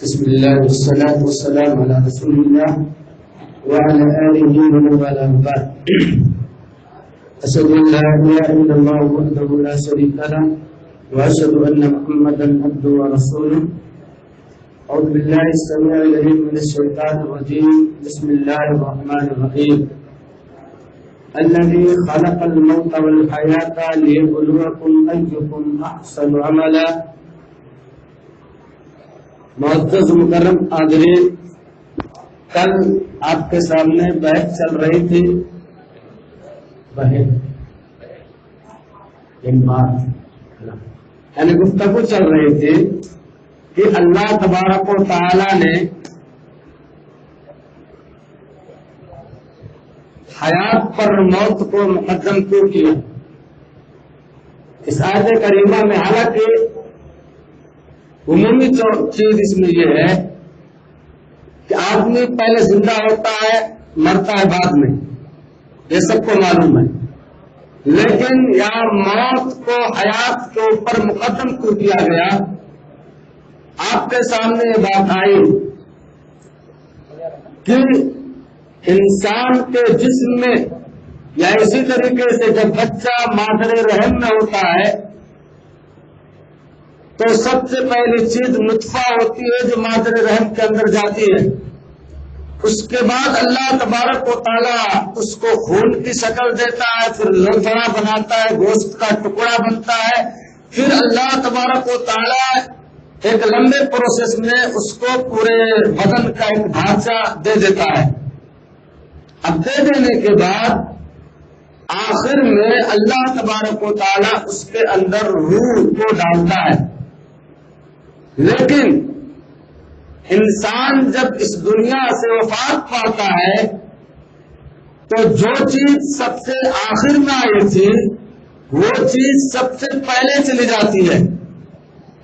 بسم الله والصلاة والسلام على رسول الله وعلى آله ومن والاه بعد. أشهد أن لا إله إلا الله وحده لا شريك له وأشهد أن محمدا عبده ورسوله. أعوذ بالله السميع العليم من الشيطان الرجيم. بسم الله الرحمن الرحيم. الذي خلق الموت والحياة ليبلوكم أيكم أحسن عملا. معزز مکرم حاضرین، کل آپ کے سامنے بحث چل رہی تھی، یعنی گفتگو چل رہی تھی کہ اللہ تبارک و تعالی نے حیات پر موت کو مقدم کیوں کیا. اس آیت کریمہ میں حالانکہ عمومی چیز اس میں یہ ہے کہ آدمی پہلے زندہ ہوتا ہے، مرتا ہے بعد میں، یہ سب کو معلوم ہے، لیکن یہاں موت کو حیات کے اوپر مقدم کیوں کیا گیا؟ آپ کے سامنے یہ بات آئی کہ انسان کے جسم میں یا اسی طریقے سے جب بچہ مادر رحم میں ہوتا ہے تو سب سے پہلی چیز نطفہ ہوتی ہے جو مادر رحم کے اندر جاتی ہے. اس کے بعد اللہ تبارک و تعالیٰ اس کو خون کی شکل دیتا ہے، پھر لڑکڑا بناتا ہے، گوشت کا ٹکڑا بنتا ہے، پھر اللہ تبارک و تعالیٰ ایک لمبے پروسیس میں اس کو پورے بدن کا ایک ڈھانچہ دے دیتا ہے. اب دے دینے کے بعد آخر میں اللہ تبارک و تعالیٰ اس کے اندر روح کو ڈالتا ہے. لیکن انسان جب اس دنیا سے وفات پاتا ہے تو جو چیز سب سے آخر میں آئی تھی وہ چیز سب سے پہلے چلی جاتی ہے.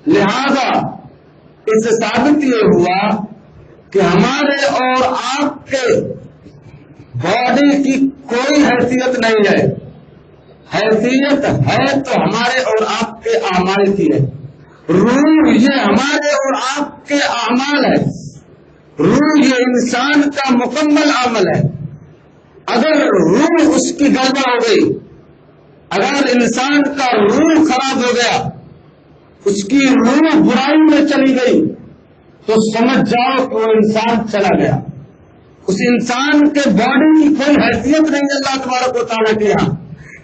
لہذا اس سے ثابت یہ ہوا کہ ہمارے اور آپ کے باڈی کی کوئی حیثیت نہیں ہے. حیثیت ہے تو ہمارے اور آپ کے اعمال کی ہے. روح یہ ہمارے اور آپ کے اعمال ہے. روح یہ انسان کا مکمل عمل ہے. اگر روح اس کی گڑبڑ ہو گئی، اگر انسان کا روح خراب ہو گیا، اس کی روح برائی میں چلی گئی تو سمجھ جاؤ کہ وہ انسان چلا گیا. اس انسان کے باڈی کی کوئی حیثیت نہیں اللہ تبارک و تعالیٰ کے یہاں.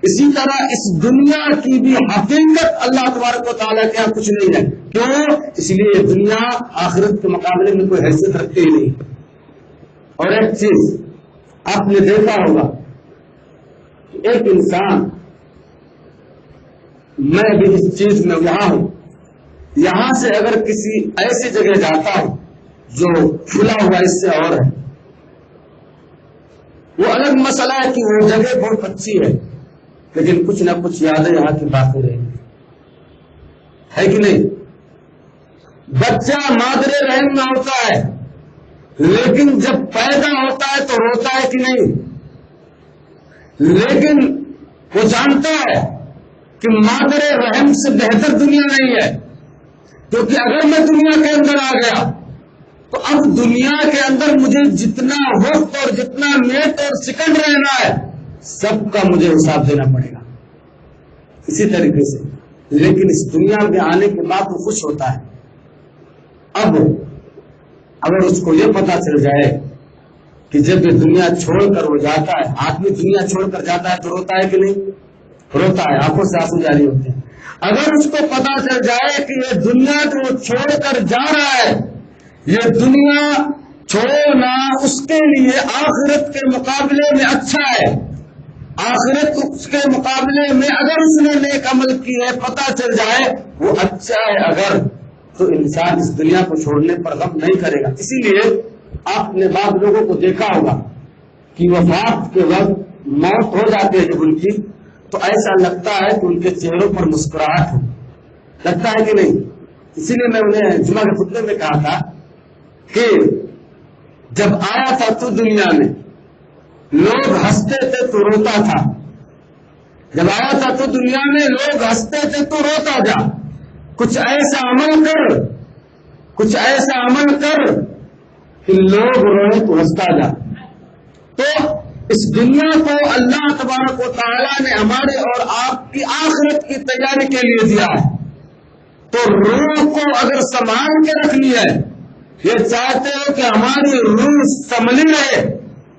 اسی طرح اس دنیا کی بھی حقیقت اللہ تبارک و تعالیٰ کے یہاں کچھ نہیں ہے. کیوں؟ اس لیے دنیا آخرت کے مقابلے میں کوئی حیثیت رکھتی ہی نہیں. اور ایک چیز آپ نے دیکھا ہوگا کہ ایک انسان، میں بھی اس چیز میں یہاں ہوں، یہاں سے اگر کسی ایسی جگہ جاتا ہوں جو کھلا ہوا اس سے اور ہے، وہ الگ مسئلہ ہے کہ وہ جگہ بہت اچھی ہے لیکن کچھ نہ کچھ یادیں یہاں کی باقی رہیں گی، ہے کہ نہیں؟ بچہ مادر رحم میں ہوتا ہے لیکن جب پیدا ہوتا ہے تو روتا ہے کہ نہیں؟ لیکن وہ جانتا ہے کہ مادر رحم سے بہتر دنیا نہیں ہے، کیونکہ اگر میں دنیا کے اندر آ گیا تو اب دنیا کے اندر مجھے جتنا وقت اور جتنا منٹ اور سیکنڈ رہنا ہے سب کا مجھے حساب دینا پڑے گا. اسی طریقے سے لیکن اس دنیا میں آنے کے بعد وہ خوش ہوتا ہے. اب اگر اس کو یہ پتا چل جائے کہ جب یہ دنیا چھوڑ کر وہ جاتا ہے، آدمی دنیا چھوڑ کر جاتا ہے تو روتا ہے کہ نہیں؟ روتا ہے، آنکھوں سے آنسو جاری ہوتے ہیں. اگر اس کو پتا چل جائے کہ یہ دنیا جو چھوڑ کر جا رہا ہے، یہ دنیا چھوڑنا اس کے لیے آخرت کے مقابلے میں اچھا ہے، آخرت اس کے مقابلے میں اگر اس نے نیک عمل کی ہے پتا چل جائے وہ اچھا ہے اگر، تو انسان اس دنیا کو چھوڑنے پر غم نہیں کرے گا. اسی لیے آپ نے بعض لوگوں کو دیکھا ہوگا کہ وفات کے وقت موت ہو جاتی ہے جب ان کی، تو ایسا لگتا ہے کہ ان کے چہروں پر مسکراہٹ ہو، لگتا ہے کہ نہیں؟ اسی لیے میں انہیں جمعہ کے خطبے میں کہا تھا کہ جب آیا تھا تو دنیا میں لوگ ہنستے تھے تو روتا تھا، جب آیا تھا تو دنیا میں لوگ ہنستے تھے تو روتا جا. کچھ ایسا عمل کر کچھ ایسا عمل کر کہ لوگ روئے تو ہنستا جا. تو اس دنیا کو اللہ تبارک و تعالیٰ نے ہمارے اور آپ کی آخرت کی تیاری کے لیے دیا ہے. تو روح کو اگر سنبھال کے رکھنی ہے، یہ چاہتے ہو کہ ہماری روح سنبھلی رہے،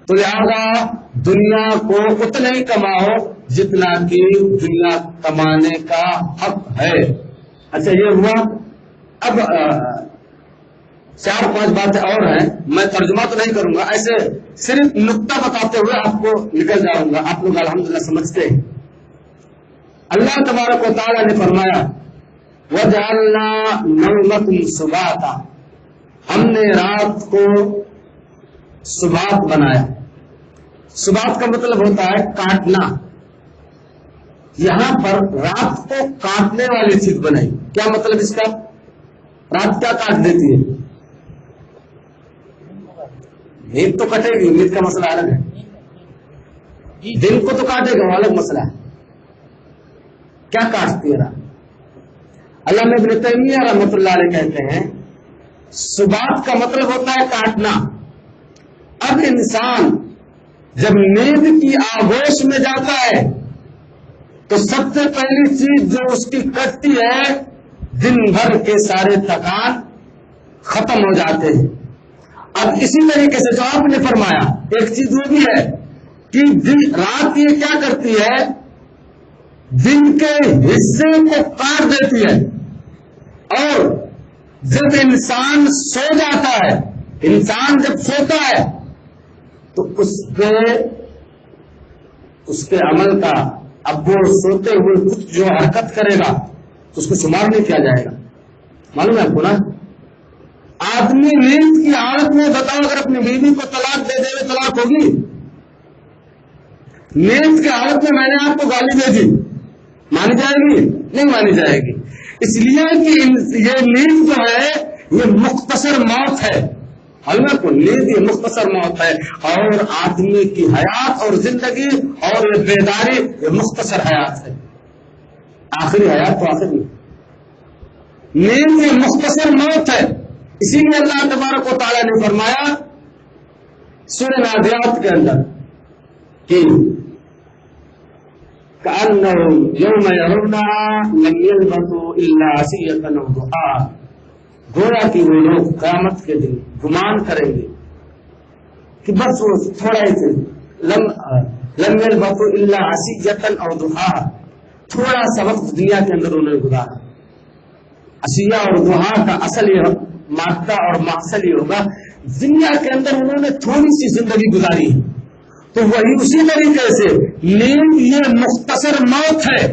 تو لہذا دنیا کو اتنا ہی کماؤ جتنا کہ دنیا کمانے کا حق ہے. اچھا یہ ہوا. اب 4-5 باتیں اور ہیں، میں ترجمہ تو نہیں کروں گا، ایسے صرف نقطہ بتاتے ہوئے آپ کو نکل جاؤں گا. آپ لوگ الحمدللہ سمجھتے ہیں. اللہ تبارک و تعالیٰ نے فرمایا وَجَعَلْنَا نَوْمَكُمْ سُبَاتًا، ہم نے رات کو سبات بنایا. سبات کا مطلب ہوتا ہے کاٹنا. یہاں پر رات کو کاٹنے والی چیز بنائی. کیا مطلب اس کا؟ رات کیا کاٹ دیتی ہے؟ نیند تو کٹے گی، نیند کا مسئلہ الگ ہے. دن کو تو کاٹے گا، وہ الگ مسئلہ ہے. کیا کاٹتی ہے رات؟ علامہ ابن تیمیہ رحمۃ اللہ علیہ کہتے ہیں سبات کا مطلب ہوتا ہے کاٹنا. اب انسان جب نیند کی آغوش میں جاتا ہے تو سب سے پہلی چیز جو اس کی کٹتی ہے، دن بھر کے سارے تھکان ختم ہو جاتے ہیں. اب اسی طریقے سے جو آپ نے فرمایا ایک چیز وہ بھی ہے کہ رات یہ کیا کرتی ہے، دن کے حصے کو کاٹ دیتی ہے. اور جب انسان سو جاتا ہے، انسان جب سوتا ہے تو اس کے عمل کا، اب وہ سوتے ہوئے کچھ جو حرکت کرے گا اس کو شمار نہیں کیا جائے گا. معلوم ہے آپ کو نا؟ آدمی نیند کی حالت میں بتاؤ اگر اپنی بیوی کو طلاق دے دے تو طلاق ہوگی؟ نیند کی حالت میں میں نے آپ کو گالی دے دی، مانی جائے گی؟ نہیں مانی جائے گی. اس لیے کہ یہ نیند جو ہے یہ مختصر موت ہے. حالانکہ کو نیند یہ مختصر موت ہے، اور آدمی کی حیات اور زندگی اور یہ بیداری یہ مختصر حیات ہے. آخری حیات تو آخر میں نیند یہ مختصر موت ہے. اسی لیے اللہ تبارک و تعالیٰ نے فرمایا سورہ نازعات کے اندر کہ كأنهم يوم يرونها لم يلبثوا إلا عشية أو ضحاها، گویا کہ وہ لوگ قیامت کے دن گمان کریں گے کہ بس وہ تھوڑا ہی لم يلبثوا إلا عشية أو ضحاها، تھوڑا سا وقت دنیا کے اندر انہوں نے گزارا. عشیہ اور ضحا کا اصل یہ مادہ اور مقصد یہ ہوگا دنیا کے اندر انہوں نے تھوڑی سی زندگی گزاری ہے. تو وہی اسی طریقے سے نیند یہ مختصر موت ہے.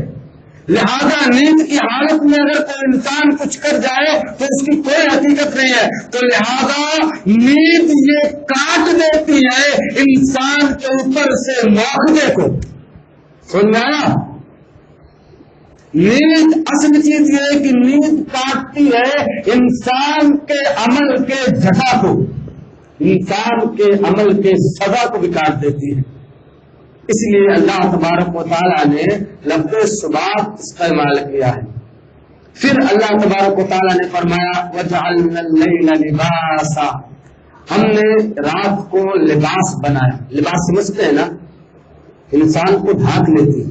لہذا نیند کی حالت میں اگر کوئی انسان کچھ کر جائے تو اس کی کوئی حقیقت نہیں ہے. تو لہذا نیند یہ کاٹ دیتی ہے انسان کے اوپر سے معاہدے کو. سمجھا نا؟ نیند اصل چیز یہ ہے کہ نیند کاٹتی ہے انسان کے عمل کے جھٹا کو، انسان کے عمل کے سزا کو بھی کاٹ دیتی ہے. اس لیے اللہ تبارک و تعالیٰ نے لفظ سبات استعمال کیا ہے. پھر اللہ تبارک و تعالیٰ نے فرمایا وَجَعَلْنَا اللَّيْلَ لِبَاسًا، ہم نے رات کو لباس بنایا. لباس سمجھتے ہیں نا؟ انسان کو ڈھانک لیتی ہے.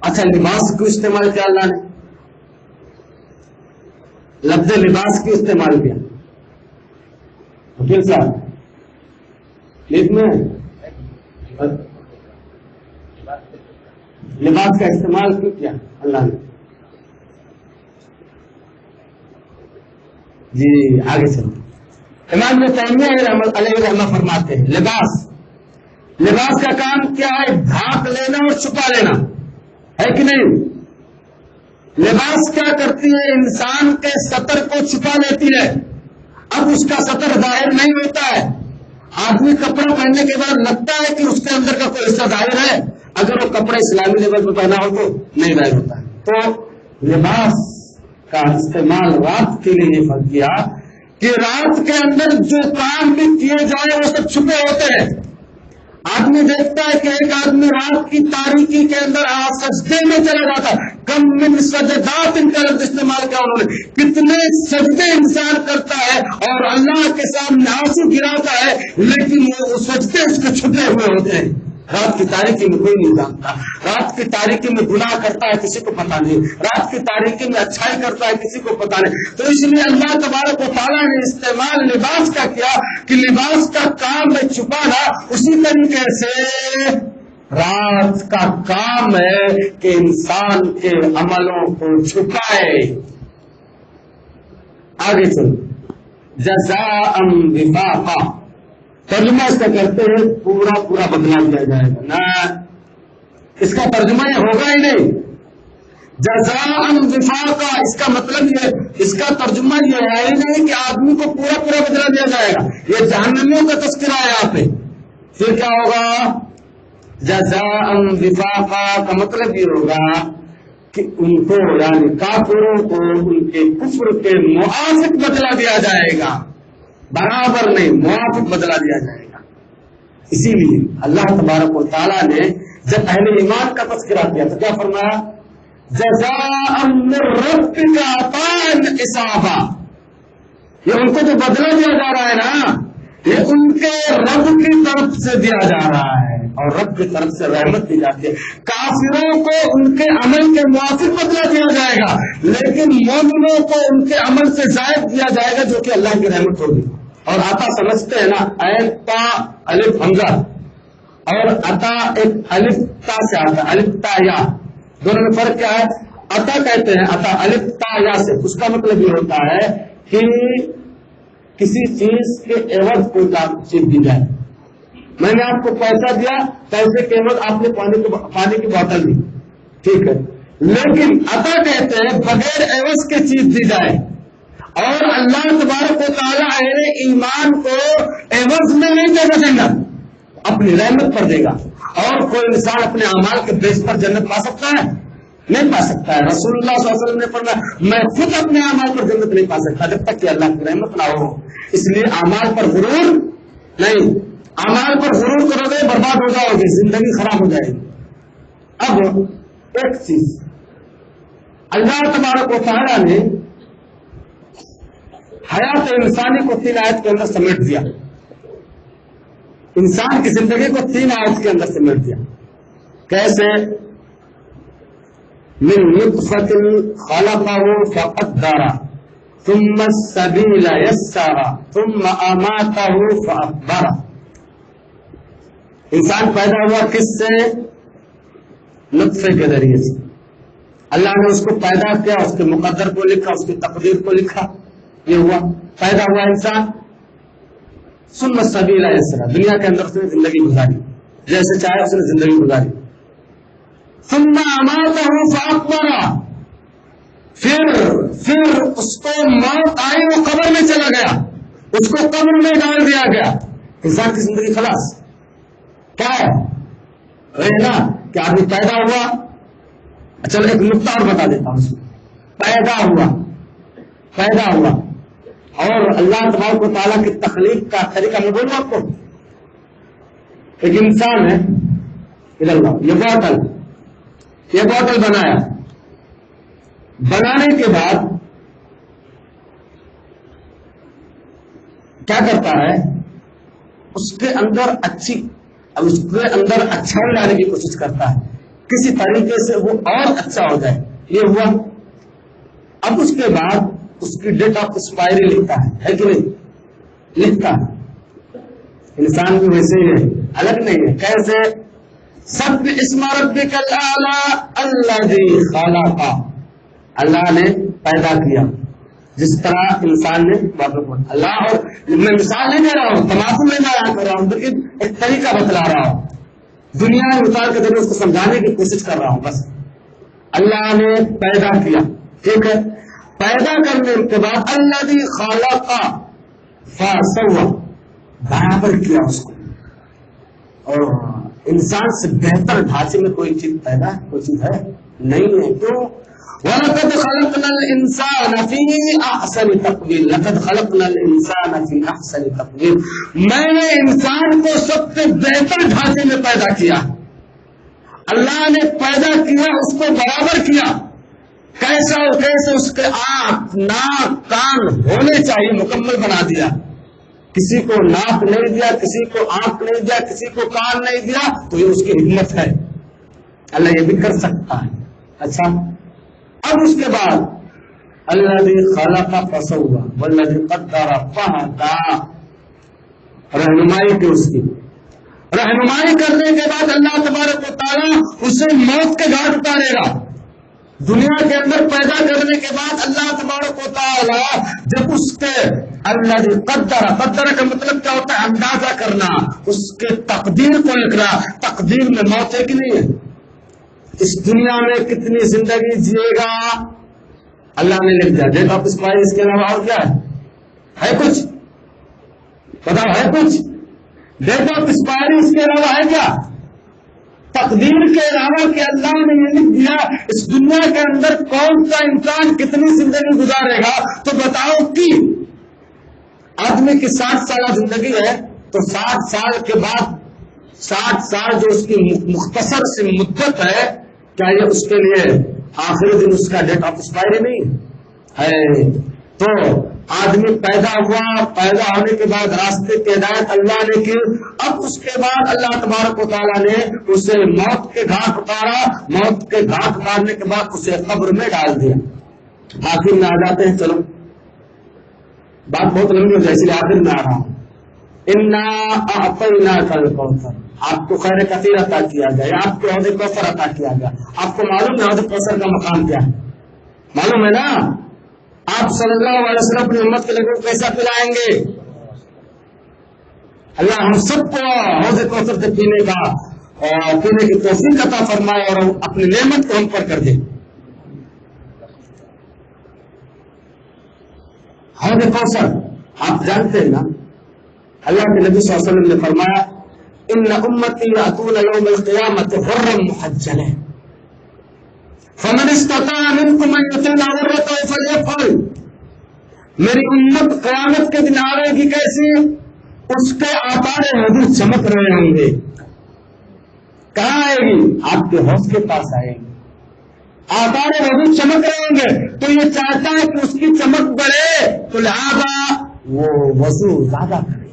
اچھا لباس کیوں استعمال کیا اللہ نے؟ لفظ لباس کیوں استعمال کیا؟ وکیل صاحب میں لباس کا استعمال کیوں کیا اللہ نے؟ جی آگے چلو. امام ابن تیمیہ علیہ رحمہ فرماتے ہیں لباس کا کام کیا ہے؟ ڈھانک لینا اور چھپا لینا ہے کہ نہیں؟ لباس کیا کرتی ہے؟ انسان کے سطر کو چھپا لیتی ہے. اب اس کا سطر ظاہر نہیں ہوتا ہے. آدمی کپڑا پہننے کے بعد لگتا ہے کہ اس کے اندر کا کوئی حصہ ظاہر ہے. اگر وہ کپڑا اسلامی لیول پہ پہنا ہو تو نہیں ظاہر ہوتا ہے. تو لباس کا استعمال رات کے لیے یہ کیا کہ رات کے اندر جو کام بھی کیے جائے وہ سب چھپے ہوتے ہیں. آدمی دیکھتا ہے کہ ایک آدمی میں رات کی تاریکی کے اندر سجدے میں چلا جاتا ہے. کم من سجدات ان کا لفظ استعمال کیا انہوں نے, کتنے سجدے انسان کرتا ہے اور اللہ کے سامنے آنسو گراتا ہے, لیکن وہ سجدے اس کے چھپے ہوئے ہوتے ہیں. رات کی تاریکی میں کوئی نہیں جانتا. رات کی تاریکی میں گناہ کرتا ہے کسی کو پتا نہیں, رات کی تاریکی میں اچھائی کرتا ہے کسی کو پتا نہیں. تو اس لیے اللہ تبارک و تعالیٰ نے استعمال لباس کا کیا کہ لباس کا کام ہے چھپانا, اسی طریقے سے رات کا کام ہے کہ انسان کے عملوں کو چھپائے. آگے چل جزاء وفاقا, ترجمہ اس کا کرتے ہیں پورا پورا بدلا دیا جائے گا نا, اس کا ترجمہ یہ ہوگا ہی نہیں. جزاء وفاقا اس کا مطلب یہ, اس کا ترجمہ یہ ہے ہی نہیں کہ آدمی کو پورا پورا بدلا دیا جائے گا. یہ جہنمیوں کا تذکرہ ہے یہاں پہ. پھر کیا ہوگا؟ جزاء وفاقا کا مطلب یہ ہوگا کہ ان کو یعنی کافروں کو ان کے کفر کے موافق بدلا دیا جائے گا, برابر نہیں موافق بدلا دیا جائے گا. اسی لیے اللہ تبارک و تعالیٰ نے جب اہل ایمان کا تذکرہ کیا تو کیا فرمایا؟ جزاء من ربک عطاء حسابا. یہ ان کو جو بدلا دیا جا رہا ہے نا, یہ ان کے رب کی طرف سے دیا جا رہا ہے اور رب کی طرف سے رحمت دی جاتی ہے. کافروں کو ان کے عمل کے موافق بدلا دیا جائے گا, لیکن مومنوں کو ان کے عمل سے زائد دیا جائے گا جو کہ اللہ کی رحمت ہوگی. اور عطا سمجھتے ہیں نا, عین تا الف حمزہ, اور عطا ایک الف تا سے آتا ہے, الف تا یا, دونوں میں فرق کیا ہے؟ عطا کہتے ہیں عطا الف تا یا سے, اس کا مطلب یہ ہوتا ہے کہ کسی چیز کے عوض کوئی چیز دی جائے. میں نے آپ کو پیسہ دیا, پیسے کے عوض آپ نے پانی کی بوتل دی, ٹھیک ہے, لیکن عطا کہتے ہیں بغیر عوض کے چیز دی جائے. اور اللہ تبارک و تعالیٰ اہل ایمان کو عوض میں نہیں دے گا, اپنی رحمت پر دے گا. اور کوئی انسان اپنے اعمال کے بیس پر جنت پا سکتا ہے؟ نہیں پا سکتا ہے. رسول اللہ صلی اللہ علیہ وسلم نے فرمایا میں خود اپنے اعمال پر جنت نہیں پا سکتا جب تک کہ اللہ کی رحمت نہ ہو. اس لیے اعمال پر غرور نہیں, اعمال پر غرور کرو گے برباد ہو جاؤ گے, زندگی خراب ہو جائے گی. اب ایک چیز اللہ تبارک و تعالیٰ نے حیات انسانی کو 3 آیت کے اندر سمیٹ دیا, انسان کی زندگی کو 3 آیت کے اندر سمیٹ دیا. کیسے؟ من نطفۃ خلقہ فقدرہ ثم السبیل یسرہ ثم اماتہ فاقبرہ. انسان پیدا ہوا کس سے؟ نطفے کے ذریعے سے. اللہ نے اس کو پیدا کیا, اس کے مقدر کو لکھا, اس کی تقدیر کو لکھا, یہ ہوا, پیدا ہوا انسان. ثم السبیل یسرہ, دنیا کے اندر اس نے زندگی گزاری, جیسے چاہے اس نے زندگی گزاری. ثم اماتہ فاقبرہ, پھر اس کو موت آئی, وہ قبر میں چلا گیا, اس کو قبر میں ڈال دیا گیا. انسان کی زندگی خلاص. کیا ہے نا کہ آدمی پیدا ہوا. چلو ایک نقطہ اور بتا دیتا ہوں. پیدا ہوا اور اللہ تبارک و تعالیٰ کی تخلیق کا طریقہ میں بولوں آپ کو. ایک انسان ہے, ادھر اللہ, یہ بوتل بنایا. بنانے کے بعد کیا کرتا ہے, اس کے اندر اچھائی لانے کی کوشش کرتا ہے, کسی طریقے سے وہ اور اچھا ہو جائے. یہ ہوا. اب اس کے بعد اس کی ڈیٹ آف ایکسپائری لکھتا ہے کہ نہیں؟ لکھتا ہے. انسان بھی ویسے ہی ہے, الگ نہیں ہے. کیسے؟ سب اسم ربک الاعلی الذی خلق, اللہ نے پیدا کیا جس طرح انسان نے اللہ. اور میں مثال نہیں دے رہا ہوں, تماکو میں بیان کر رہا ہوں, لیکن ایک طریقہ بتلا رہا ہوں, دنیا میں اتار کے اس کو سمجھانے کی کوشش کر رہا ہوں بس. اللہ نے پیدا کیا, ٹھیک ہے, پیدا کرنے کے بعد الذی خلق فسوى, برابر کیا اس کو. اور انسان سے بہتر ڈھانچے میں کوئی چیز ہے نہیں ہے. کیوں؟ وَلَقَدْ خَلَقْنَا الْإِنسَانَ فِي أَحْسَنِ تَقْوِيمٍ, لَقَدْ خَلَقْنَا الْإِنسَانَ فِي أَحْسَنِ تَقْوِيمٍ, میں نے انسان کو سب سے بہتر ڈھانچے میں پیدا کیا. اللہ نے پیدا کیا اس کو برابر کیا، کیسا اور کیسے اس کے آنکھ ناک کان ہونے چاہیے مکمل بنا دیا، کسی کو ناک نہیں دیا، کسی کو آنکھ نہیں دیا، کسی کو کان نہیں دیا، تو یہ اس کی حکمت ہے، اللہ یہ بھی کر سکتا ہے۔ اچھا اب اس کے بعد الذی خلق فسوی والذی قدر فہدی، رہنمائی کی، اس کی رہنمائی کرنے کے بعد اللہ تبارک و تعالیٰ اسے موت کے گھاٹ اتارے گا۔ دنیا کے اندر پیدا کرنے کے بعد اللہ تبارک و تعالیٰ جب اس کے الذی قدر کا مطلب کیا ہوتا ہے؟ اندازہ کرنا، اس کے تقدیر کو لکھنا۔ تقدیر میں موت ہے کہ نہیں ہے؟ اس دنیا میں کتنی زندگی جیے گا اللہ نے لکھ دیا، ڈیٹ آف ایکسپائری، اس کے علاوہ اور کیا ہے کچھ بتاؤ، ہے کچھ؟ ڈیٹ آف ایکسپائری اس کے علاوہ ہے کیا؟ تقدیر کے علاوہ کہ اللہ نے یہ لکھ دیا اس دنیا کے اندر کون سا انسان کتنی زندگی گزارے گا۔ تو بتاؤ کہ آدمی کی 60 سالہ زندگی ہے تو 60 سال کے بعد 60 سال جو اس کی مختصر سی مدت ہے، کیا یہ اس کے لیے آخری دن اس کا ڈیٹ آف ایکسپائری نہیں ہے؟ تو آدمی پیدا ہوا، پیدا ہونے کے بعد راستے کی ہدایت اللہ نے کی، اب اس کے بعد اللہ تبارک و تعالیٰ نے اسے موت کے گھاٹ اتارا، موت کے گھاٹ اتارنے کے بعد اسے قبر میں ڈال دیا۔ آخر میں آ جاتے ہیں، چلو بات بہت لمبی ہو جائے اس لیے آخر میں آ رہا ہوں۔ انا اعطیناک الکوثر، آپ کو خیر کثیر عطا کیا گیا، آپ کو حوض کوثر عطا کیا گیا۔ آپ کو معلوم ہے حوض کوثر کا مقام کیا ہے؟ معلوم ہے نا؟ آپ صلی اللہ علیہ وسلم اپنی امت کے لوگوں کو کیسا پلائیں گے؟ اللہ ہم سب کو حوض کوثر سے پینے کا اور پینے کی توفیق عطا فرمائے اور اپنی نعمت کو ہم پر کر دے۔ حوض کوثر آپ جانتے ہیں نا، اللہ کے نبی صلی اللہ علیہ وسلم نے فرمایا ان امتی یاتون یوم القیامت غرا محجلین فمن استطاع منکم ان یطیل عورته فلیفعل، میری امت قیامت کے دن آئے گی کیسی؟ اس کے آثار وضو چمک رہے ہوں گے۔ کہاں آئے گی؟ آپ کے حوض کے پاس آئے گی، آثار وضو چمک رہے ہوں گے۔ تو یہ چاہتا ہے کہ اس کی چمک بڑھے تو لہذا وہ وضو زیادہ کرے،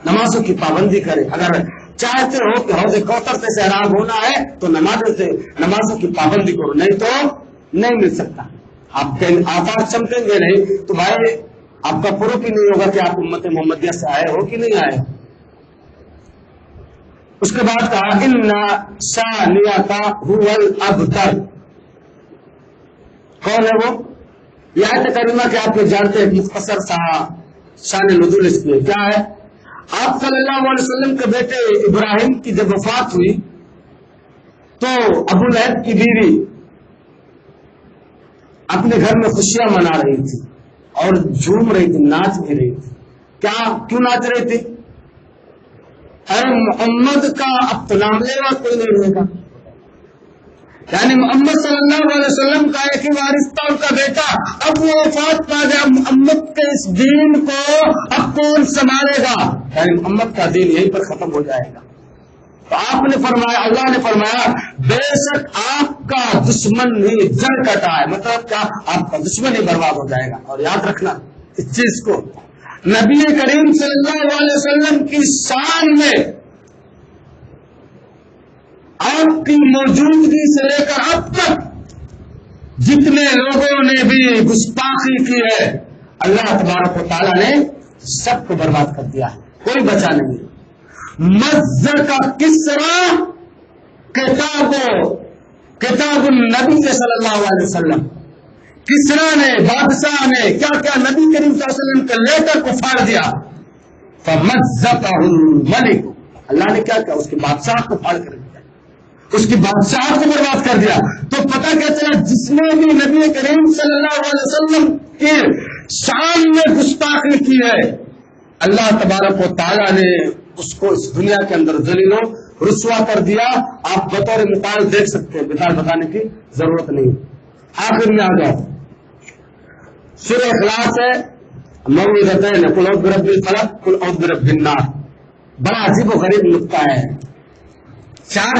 نمازوں کی پابندی کرے۔ اگر چاہتے ہو کہ حوض کوثر سے سیراب ہونا ہے تو نمازوں کی پابندی کرو، نہیں تو نہیں مل سکتا۔ آپ کے آثار چمکیں گے نہیں تو بھائی آپ کا پروف ہی نہیں ہوگا کہ آپ امت محمدیہ سے آئے ہو کہ نہیں آئے۔ اس کے بعد کہا ان شانئک ھو الابتر، کون ہے وہ؟ یہ آیت کریمہ کہ آپ جانتے ہیں، مختصر سا شان نزول اس کی کیا ہے؟ آپ صلی اللہ علیہ وسلم کے بیٹے ابراہیم کی جب وفات ہوئی تو ابو لہب کی بیوی اپنے گھر میں خوشیاں منا رہی تھی اور جھوم رہی تھی، ناچ بھی رہی تھی۔ کیوں ناچ رہی تھی؟ ارے محمد کا اب تو نام لے گا کوئی نہیں رہے گا، یعنی محمد صلی اللہ علیہ وسلم کا ایک ہی وارث تھا، ان کا بیٹا، اب وہ وفات پا گیا، محمد کے اس دین کو اب کون سنبھالے گا؟ یعنی محمد کا دین یہیں پر ختم ہو جائے گا۔ تو آپ نے فرمایا، اللہ نے فرمایا بے شک آپ کا دشمن ہی جڑ کٹا ہے، مطلب کیا؟ آپ کا دشمن ہی برباد ہو جائے گا۔ اور یاد رکھنا اس چیز کو، نبی کریم صلی اللہ علیہ وسلم کی شان میں آپ کی موجودگی سے لے کر اب تک جتنے لوگوں نے بھی گستاخی کی ہے اللہ تبارک و تعالیٰ نے سب کو برباد کر دیا ہے، کوئی بچا نہیں۔ مزہ کا کسرا کتاب النبی صلی اللہ علیہ وسلم، کسرا نے، بادشاہ نے کیا کیا نبی کریم صلی اللہ علیہ وسلم کے لیٹر کو پھاڑ دیا۔ فمزقہ الملک، اللہ نے کیا کیا؟ اس کے بادشاہ کو پھاڑ کر دیا، اس کی بادشاہ کو برباد کر دیا۔ تو پتہ کیا چلا؟ جس نے بھی نبی کریم صلی اللہ علیہ وسلم کے شان میں گستاخی کی ہے، اللہ تبارک و تعالیٰ نے اس کو اس دنیا کے اندر ذلیل و رسوا کر دیا۔ آپ بطور مثال دیکھ سکتے ہیں، مثال بتانے کی ضرورت نہیں۔ آخر میں آ جاؤ، سورہ اخلاص ہے، موعظتین، قل اعوذ برب الفلق، قل اعوذ برب الناس، بڑا عجیب و غریب نقطہ ہے۔ 4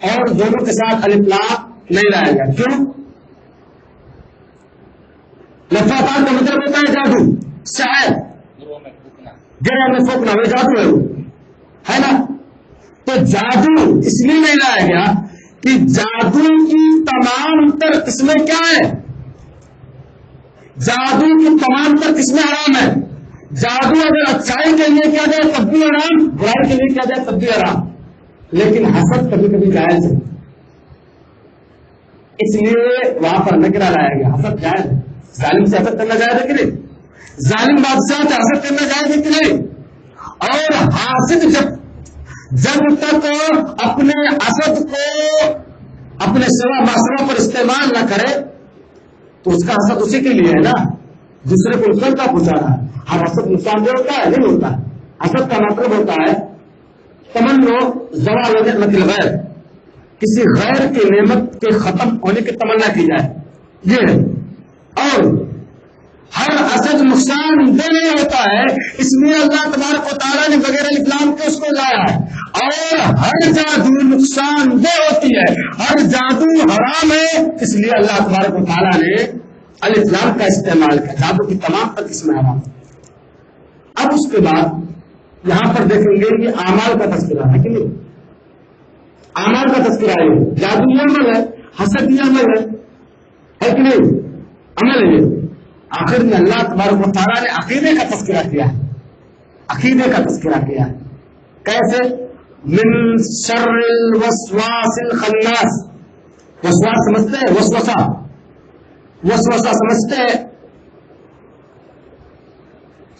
اور دونوں کے ساتھ الف لام نہیں لایا گیا. کیوں؟ لفافات کا مطلب ہوتا ہے جادو، شاید گرہ میں پھونکنا، وہ جادو ہے، وہ ہے نا. تو جادو اس لیے نہیں لایا گیا کہ جادو کی تمام تر قسمیں کیا ہے؟ جادو کی تمام تر قسمیں حرام ہے. جادو اگر اچھائی کے لیے کیا جائے تب بھی حرام، برائی کے لیے کیا جائے تب بھی حرام. لیکن حسد کبھی کبھی جائز ہے، اس لیے وہاں پر نکرہ لایا گیا. حسد جائز ہے. ظالم سے حسد کرنا جائز ہے کہ نہیں؟ ظالم بادشاہ سے حسد کرنا جائز ہے کہ نہیں؟ اور حاسد جب تک اپنے حسد کو اپنے سوا معاشرہ پر استعمال نہ کرے تو اس کا حسد اسی کے لیے ہے نا، دوسرے کو نقصان کا پہنچانا ہے. ہر حسد نقصان دہ ہوتا ہے؟ نہیں ہوتا. حسد کا مطلب ہوتا ہے تمنا زوال نعمت الغیر، کسی غیر کی نعمت کے ختم ہونے کی تمنا کی جائے، یہ ہے. اور ہر حسد نقصان دہ نہیں ہوتا ہے، اس لیے اللہ تبارک و تعالیٰ نے بغیر الف لام کے اس کو لایا ہے. اور ہر جادو نقصان دہ ہوتی ہے، ہر جادو حرام ہے، اس لیے اللہ تبارک و تعالیٰ نے الف لام کا استعمال کیا. جادو کی تمام تر قسمیں حرام. اب اس کے بعد یہاں پر دیکھیں گے یہ اعمال کا تذکرہ ہے کہ نہیں؟ اعمال کا تذکرہ ہے. جادو یہ عمل ہے، حسد یہ عمل ہے کہ نہیں؟ عمل ہے. آخر میں اللہ تبارک و تعالیٰ نے عقیدے کا تذکرہ کیا ہے. عقیدے کا تذکرہ کیا ہے کیسے؟ من شر الوسواس الخناس. وسواس سمجھتے ہیں؟ وسوسہ سمجھتے ہیں؟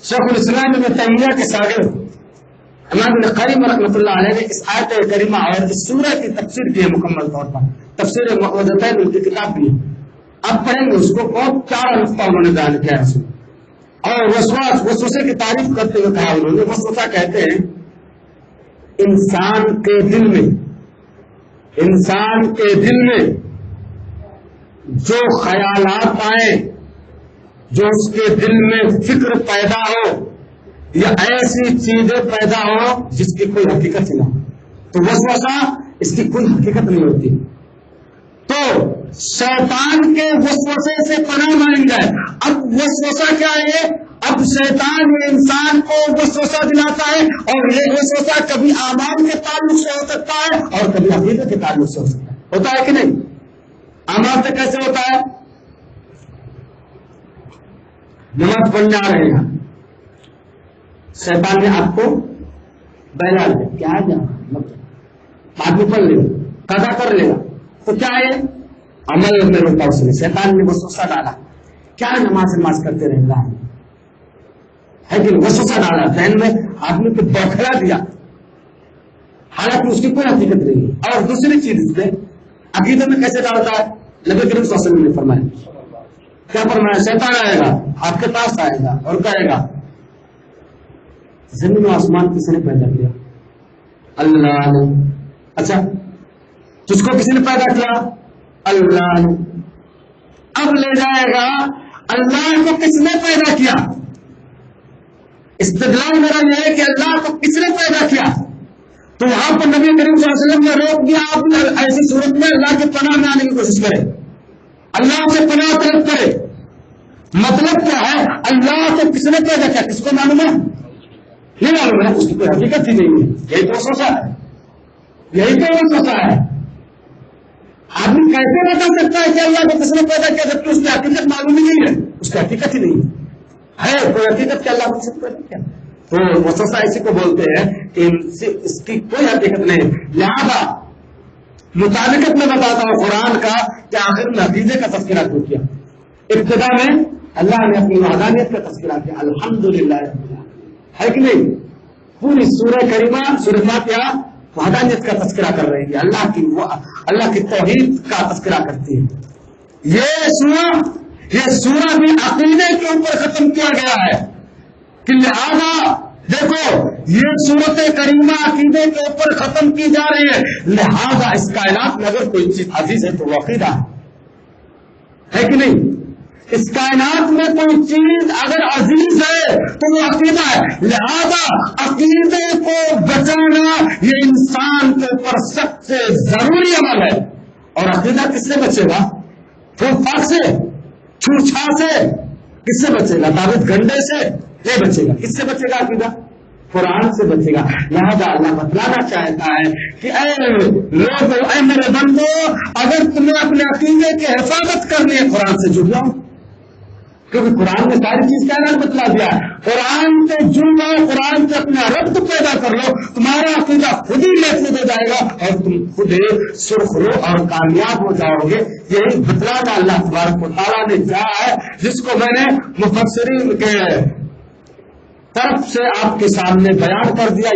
شیخ الاسلام ابن تیمیہ کے شاگرد امام ابن قیم رحمۃ اللہ علیہ نے اس آیت کریمہ اور اس سورہ کی تفسیر کی ہے مکمل طور پر. تفسیر معوذتین ان کی کتاب بھی ہے، اب پڑھیں گے اس کو. بہت پیارا نقطہ انہوں نے بیان کیا ہے اس میں. اور وسوسے کی تعریف کرتے ہوئے کہا انہوں نے، وسوسہ کہتے ہیں انسان کے دل میں جو خیالات آئیں، جو اس کے دل میں فکر پیدا ہو یا ایسی چیزیں پیدا ہو جس کی کوئی حقیقت ہی نہ ہو، تو وسوسہ اس کی کوئی حقیقت نہیں ہوتی. تو شیطان کے وسوسے سے پناہ مانگی جائے. اب وسوسہ کیا ہے؟ اب شیطان انسان کو وسوسہ دلاتا ہے، اور یہ وسوسہ کبھی اعمال کے تعلق سے ہو سکتا ہے اور کبھی عقیدے کے تعلق سے ہو سکتا ہے. ہوتا ہے کہ نہیں؟ اعمال سے کیسے ہوتا ہے؟ نماز پڑھنے آ رہے ہیں، شیطان نے آپ کو بہلا دیا، کیا ہے آدمی پڑھ لے گا، قضا کر لے گا، تو کیا ہے؟ عمل میں روکا اس نے. شیطان نے وسوسہ ڈالا، کیا نماز کرتے رہے گا ہے کہ وسوسہ ڈالا ذہن میں، آدمی کو بوکھلا دیا، حالانکہ اس کی کوئی حقیقت نہیں ہے. اور دوسری چیز اس میں عقیدے میں کیسے ڈالتا ہے؟ نبی کریم صلی اللہ علیہ وسلم نے فرمایا، کیا فرمایا؟ شیطان آئے گا آپ کے پاس، آئے گا اور کہے گا زمین و آسمان کس نے پیدا کیا؟ اللہ نے. اچھا تجھ کو کسی نے پیدا کیا؟ اللہ نے. اب لے جائے گا اللہ کو کس نے پیدا کیا؟ استدلال میرا یہ ہے کہ اللہ کو کس نے پیدا کیا. تو وہاں پر نبی کریم صلی اللہ علیہ وسلم نے روک دیا، آپ ایسی صورت میں اللہ کی پناہ میں آنے کی کوشش کرے، اللہ سے پناہ طلب کرے. مطلب کیا ہے؟ اللہ کو کس نے پیدا کیا؟ کس کو معلوم ہے؟ نہیں معلوم ہے، اس کی کوئی حقیقت ہی نہیں ہے. یہی تو وسوسہ ہے، یہی تو وسوسہ ہے. آدمی کیسے بتا سکتا ہے کہ اللہ کو کس نے پیدا کیا جبکہ اس کی حقیقت معلوم ہی نہیں ہے؟ اس کی حقیقت ہی نہیں ہے کوئی حقیقت کہ اللہ کو کس نے پیدا کیا. تو وسوسہ اسی کو بولتے ہیں کہ اس کی کوئی حقیقت نہیں. لہذا مطابقت میں بتاتا ہوں قرآن کا کہ آخر میں عقیدے کا تذکرہ کیوں کیا. ابتدا میں اللہ نے اپنی وحدانیت کا تذکرہ کیا، الحمدللہ ہے کہ نہیں. پوری سورہ کریمہ سورہ فاتحہ وحدانیت کا تذکرہ کر رہی ہے، اللہ کی توحید کا تذکرہ کرتی ہے. یہ سورہ بھی عقیدے کے اوپر ختم کیا گیا ہے کہ لہذا دیکھو یہ سورت کریمہ عقیدے کے اوپر ختم کی جا رہی ہے، لہذا اس کائنات میں اگر کوئی چیز عزیز ہے تو وہ عقیدہ ہے کہ نہیں. اس کائنات میں کوئی چیز اگر عزیز ہے تو وہ عقیدہ ہے، لہذا عقیدے کو بچانا یہ انسان کے اوپر سب سے ضروری عمل ہے۔ اور عقیدہ کس سے بچے گا؟ پھوک پھاک سے، چھوٹ چھاٹ سے؟ کس سے بچے گا؟ ثابت گنڈے سے نہیں بچے گا۔ کس سے بچے گا عقیدہ؟ قرآن سے بچے گا۔ لہذا اللہ بتلانا چاہتا ہے کہ اے لوگو، اے میرے بندو، اگر تمہیں اپنے عقیدے کی حفاظت کرنی ہے قرآن سے جڑ جاؤ، کیونکہ قرآن نے ساری چیز کا اعلان بتلا دیا ہے۔ قرآن سے جڑ جاؤ، قرآن سے اپنا ربط پیدا کر لو، تمہارا عقیدہ خود ہی محفوظ ہو جائے گا اور تم خود سرخرو اور کامیاب ہو جاؤ گے۔ یہی بتلانا اللہ تبارک و تعالیٰ نے چاہا ہے، جس کو میں نے مفسرین کے طرف سے آپ کے سامنے بیان کر دیا۔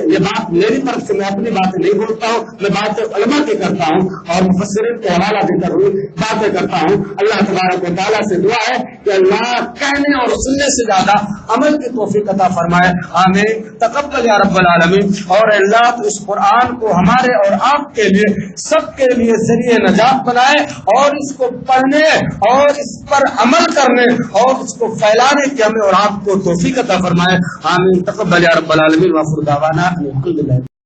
یہ بات میری طرف سے، میں اپنی باتیں نہیں بولتا ہوں، میں باتیں علماء کی کرتا ہوں اور مفسرین کو حوالہ دے کر باتیں کرتا ہوں۔ اللہ تبارک و تعالیٰ سے دعا ہے کہ اللہ کہنے اور سننے سے زیادہ عمل کی توفیق عطا فرمائے، آمین۔ تقبل یا رب العالمین۔ اور اللہ تو اس قرآن کو ہمارے اور آپ کے لیے، سب کے لیے ذریعہ نجات بنائے، اور اس کو پڑھنے اور اس پر عمل کرنے اور اس کو پھیلانے کی ہمیں اور آپ کو توفیق عطا فرمائے، آمین۔ تقبل یا رب العالمین۔ وآخر دعوانا الحمدللہ۔